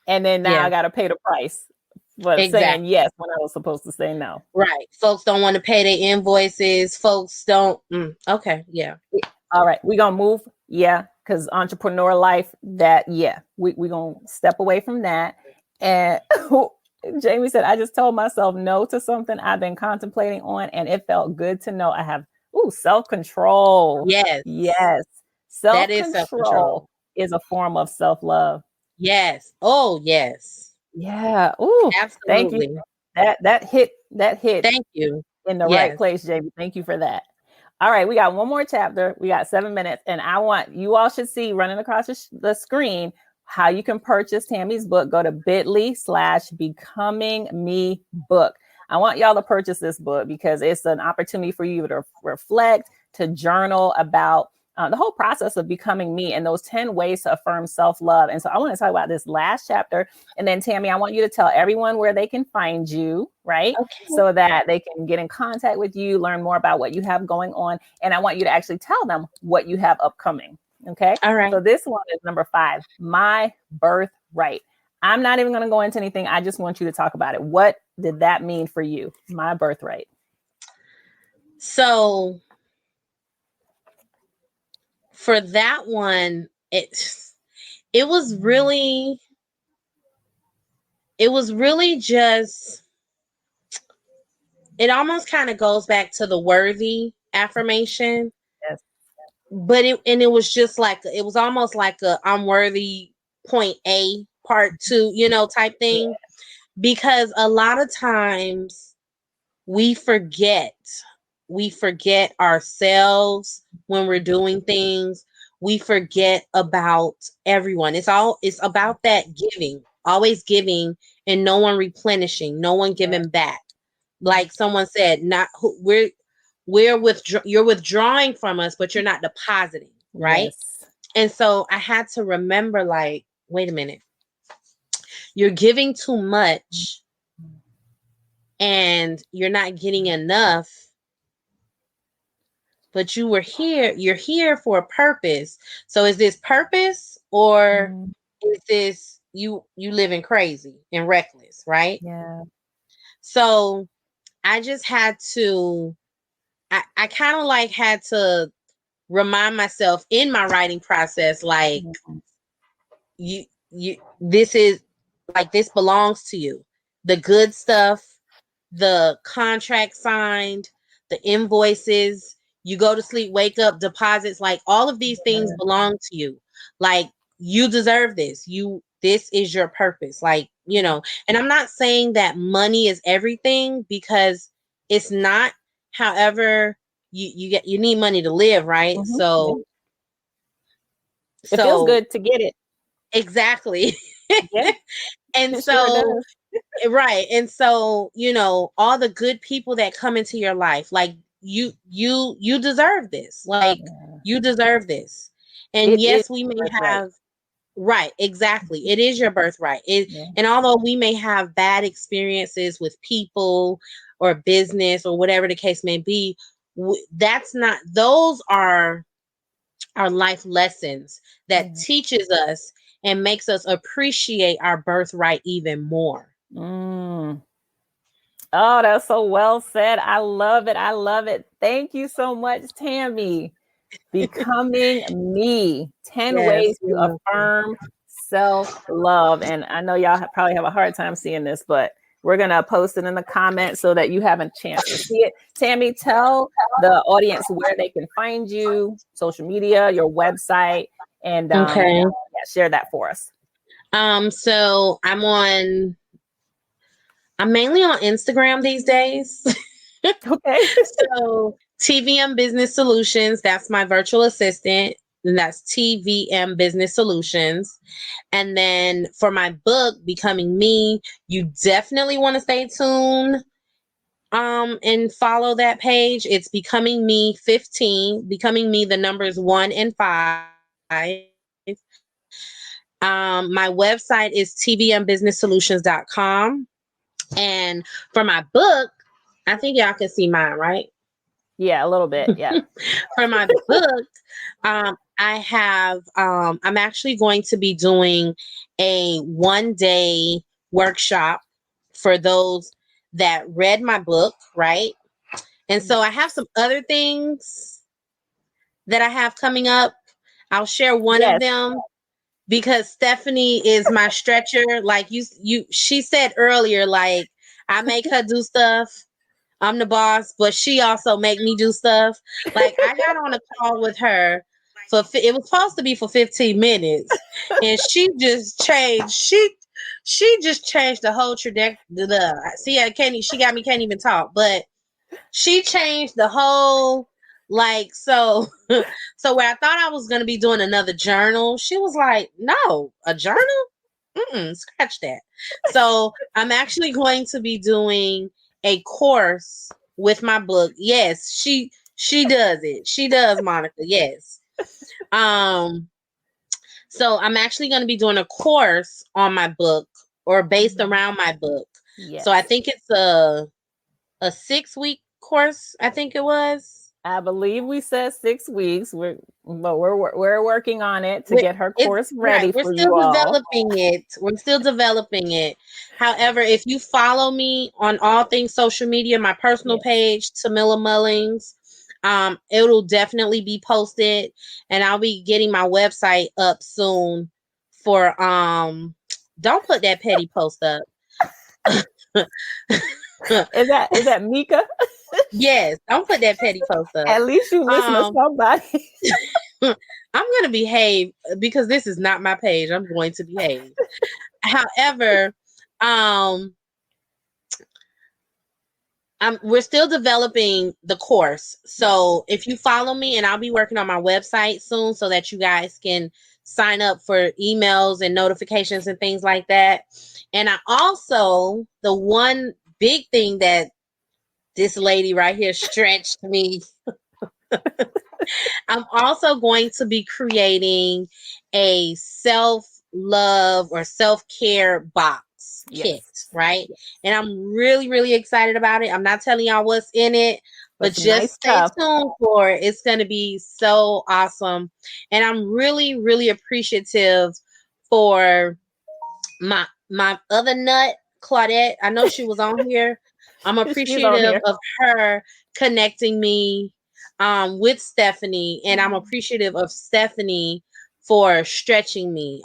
And then now Yeah. I got to pay the price for saying Exactly. yes when I was supposed to say no. Right. Folks don't want to pay their invoices. Folks don't. Okay. Yeah. All right, we're gonna move. Yeah, because entrepreneur life, that yeah, we gonna step away from that. And Jamie said, I just told myself no to something I've been contemplating on, and it felt good to know I have self-control. Yes. Yes, That is self self-control control. is a form of self-love. Yes. Oh, yes. Yeah. Ooh, thank you. Absolutely. That hit Thank you. in the right Yes. place, Jamie. Thank you for that. All right, we got one more chapter. We got 7 minutes, and I want you all should see running across the screen how you can purchase Tammy's book. Go to bit.ly/becoming me book. I want y'all to purchase this book because it's an opportunity for you to reflect, to journal about the whole process of becoming me and those 10 ways to affirm self-love. And so I want to talk about this last chapter. And then, Tammy, I want you to tell everyone where they can find you, right? Okay. So that they can get in contact with you, learn more about what you have going on. And I want you to actually tell them what you have upcoming. Okay. All right. So this one is number 5, My Birthright. I'm not even going to go into anything. I just want you to talk about it. What did that mean for you? My birthright. So for that one, it was really just, it almost kind of goes back to the worthy affirmation, Yes. but it was just like, it was almost like a I'm worthy point A part 2, type Yeah. thing, because a lot of times we forget ourselves when we're doing things. We forget about everyone. It's about that giving, always giving, and no one replenishing, no one Yeah. giving back. Like someone said, not you're withdrawing from us, but you're not depositing, right? Yes. And so I had to remember, like, wait a minute, you're giving too much and you're not getting enough, but you're here for a purpose. So is this purpose, or Mm, is this you living crazy and reckless, right? yeah. So I just had to I kind of like had to remind myself in my writing process, like, Mhm. you this is, like, this belongs to you. The good stuff, the contract signed, the invoices, you go to sleep, wake up, deposits, like, all of these things belong to you. Like, you deserve this. This is your purpose. Like, and I'm not saying that money is everything, because it's not. However, you need money to live, right? Mhm. Yeah. It feels So good to get it. exactly. Yeah, And it sure so, does. right. And so, all the good people that come into your life, like, you deserve this. Like, Yeah. you deserve this. And It is yes, we may birthright. have, right, exactly. It is your birthright. Yeah. And although we may have bad experiences with people or business or whatever the case may be, that's not, those are our life lessons that Yeah. teaches us and makes us appreciate our birthright even more. Mm. Oh, that's so well said. I love it. I love it. Thank you so much, Tammy. Becoming Me 10 Yes, Ways you're to welcome. Affirm Self Love. And I know y'all probably have a hard time seeing this, but we're going to post it in the comments so that you have a chance to see it. Tammy, tell the audience where they can find you, social media, your website, and Okay. yeah, share that for us. So I'm mainly on Instagram these days. Okay. So TVM Business Solutions, that's my virtual assistant. And that's TVM Business Solutions. And then for my book, Becoming Me, you definitely want to stay tuned and follow that page. It's Becoming Me 15, Becoming Me, the numbers 1 and 5. My website is tvmbusinesssolutions.com. And for my book, I think y'all can see mine, right? Yeah, a little bit. Yeah. For my book, I'm actually going to be doing a 1 day workshop for those that read my book, right? And so I have some other things that I have coming up. I'll share one of Yes. them because Stephanie is my stretcher. Like, she said earlier, like, I make her do stuff. I'm the boss, but she also make me do stuff. Like, I got on a call with her it was supposed to be for 15 minutes, and she just changed the whole trajectory. See, she got me can't even talk, but she changed the whole, like, so so where I thought I was going to be doing another journal, she was like, no, a journal. Scratch that. So I'm actually going to be doing a course with my book. Yes, she does it. She does, Monica. Yes. Um. So I'm actually going to be doing a course on my book, or based Mhm. around my book. So I Yes. think it's a 6 week course. I think it was. I believe we said 6 weeks. We're working on it to We- get her It's course right. ready We're for still you all. developing it. We're still developing it. However, if you follow me on all things social media, my personal Yes. page, Tamila Mullings, it'll definitely be posted, and I'll be getting my website up soon. For don't put that petty post up. Is that Mika? Yes, don't put that petty post up. At least you listen to Um, somebody. I'm gonna behave because this is not my page. I'm going to behave. However, um, we're still developing the course. Yes. So if you follow me, and I'll be working on my website soon so that you guys can sign up for emails and notifications and things like that. And I also, the one big thing that this lady right here stretched me I'm also going to be creating a self-love or self-care box kit, Yes. right? Yes. And I'm really, really excited about it. I'm not telling y'all what's in it, But but some nice just stay stuff. tuned for it. It's going to be so awesome. And I'm really, really appreciative for my other nut, Claudette. I know she was on here. I'm She's on appreciative here. of her connecting me with Stephanie, and I'm appreciative of Stephanie for stretching me.